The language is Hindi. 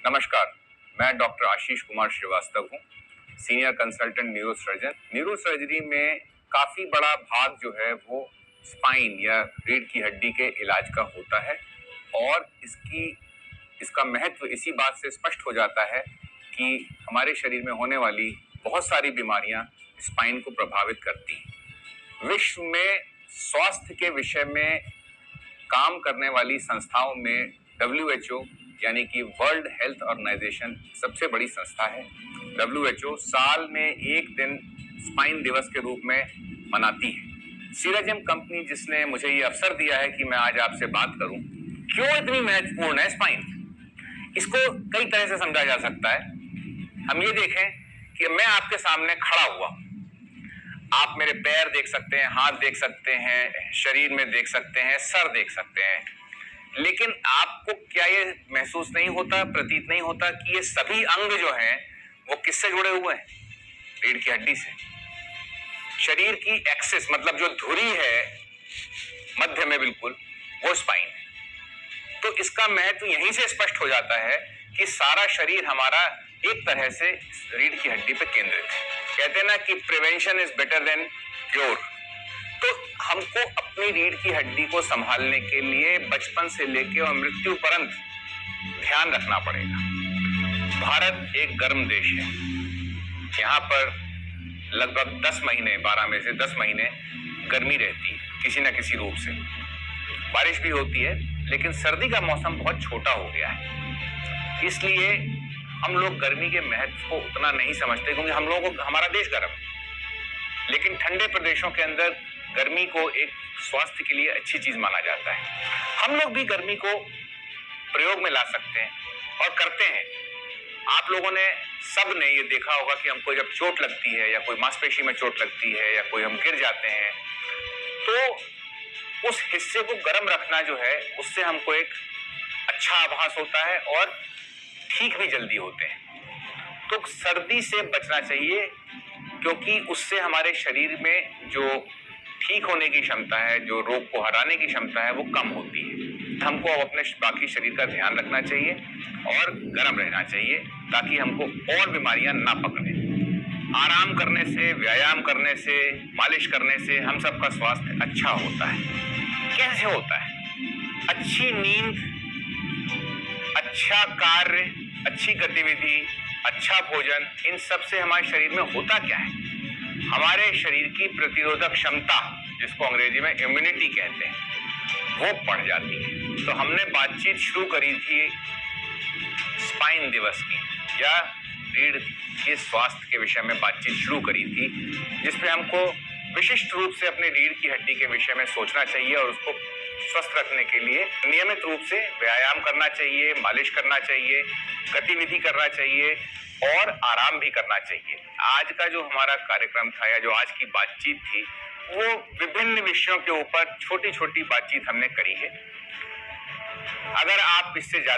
नमस्कार, मैं डॉक्टर आशीष कुमार श्रीवास्तव हूँ, सीनियर कंसल्टेंट न्यूरोसर्जन। न्यूरोसर्जरी में काफ़ी बड़ा भाग जो है वो स्पाइन या रीढ़ की हड्डी के इलाज का होता है और इसका महत्व इसी बात से स्पष्ट हो जाता है कि हमारे शरीर में होने वाली बहुत सारी बीमारियां स्पाइन को प्रभावित करती हैं। विश्व में स्वास्थ्य के विषय में काम करने वाली संस्थाओं में WHO यानी कि वर्ल्ड हेल्थ ऑर्गेनाइजेशन सबसे बड़ी संस्था है। WHO साल में एक दिन स्पाइन दिवस के रूप में मनाती है। सीराजिम कंपनी जिसने मुझे ये अवसर दिया है कि मैं आज आपसे बात करूं, क्यों इतनी महत्वपूर्ण है स्पाइन, इसको कई तरह से समझा जा सकता है। हम ये देखें कि मैं आपके सामने खड़ा हुआ, आप मेरे पैर देख सकते हैं, हाथ देख सकते हैं, शरीर में देख सकते हैं, सर देख सकते हैं, लेकिन आपको क्या ये महसूस नहीं होता, प्रतीत नहीं होता कि ये सभी अंग जो हैं वो किससे जुड़े हुए हैं? रीढ़ की हड्डी से। शरीर की एक्सिस मतलब जो धुरी है मध्य में बिल्कुल, वो स्पाइन है। तो इसका महत्व यहीं से स्पष्ट हो जाता है कि सारा शरीर हमारा एक तरह से रीढ़ की हड्डी पे केंद्रित है। कहते हैं ना कि prevention is better than cure. तो हमको अपनी रीढ़ की हड्डी को संभालने के लिए बचपन से लेकर और मृत्यु पर्यंत ध्यान रखना पड़ेगा। भारत एक गर्म देश है, यहाँ पर लगभग 10 महीने, 12 में से 10 महीने गर्मी रहती है किसी न किसी रूप से। बारिश भी होती है, लेकिन सर्दी का मौसम बहुत छोटा हो गया है, इसलिए हम लोग गर्मी के महत्व को उतना नहीं समझते, क्योंकि हम लोगों को हमारा देश गर्म है। लेकिन ठंडे प्रदेशों के अंदर गर्मी को एक स्वास्थ्य के लिए अच्छी चीज माना जाता है। हम लोग भी गर्मी को प्रयोग में ला सकते हैं और करते हैं। आप लोगों ने सब ने ये देखा होगा कि हमको जब चोट लगती है या कोई मांसपेशी में चोट लगती है या कोई हम गिर जाते हैं, तो उस हिस्से को गर्म रखना जो है उससे हमको एक अच्छा आभास होता है और ठीक भी जल्दी होते हैं। तो सर्दी से बचना चाहिए, क्योंकि उससे हमारे शरीर में जो ठीक होने की क्षमता है, जो रोग को हराने की क्षमता है, वो कम होती है। हमको अब अपने बाकी शरीर का ध्यान रखना चाहिए और गर्म रहना चाहिए, ताकि हमको और बीमारियां ना पकड़े। आराम करने से, व्यायाम करने से, मालिश करने से हम सबका स्वास्थ्य अच्छा होता है। कैसे होता है? अच्छी नींद, अच्छा कार्य, अच्छी गतिविधि, अच्छा भोजन, इन सब से हमारे शरीर में होता क्या है? हमारे शरीर की प्रतिरोधक क्षमता, जिसको अंग्रेजी में इम्यूनिटी कहते हैं, वो बढ़ जाती है। तो हमने बातचीत शुरू करी थी स्पाइन दिवस की, या रीढ़ के स्वास्थ्य के विषय में बातचीत शुरू करी थी, जिसमें हमको विशिष्ट रूप से अपनी रीढ़ की हड्डी के विषय में सोचना चाहिए और उसको स्वस्थ रखने के लिए नियमित रूप से व्यायाम करना चाहिए, मालिश करना चाहिए, गतिविधि करना चाहिए और आराम भी करना चाहिए। आज का जो हमारा कार्यक्रम था या जो आज की बातचीत थी, वो विभिन्न विषयों के ऊपर छोटी छोटी बातचीत हमने करी है। अगर आप इससे ज्यादा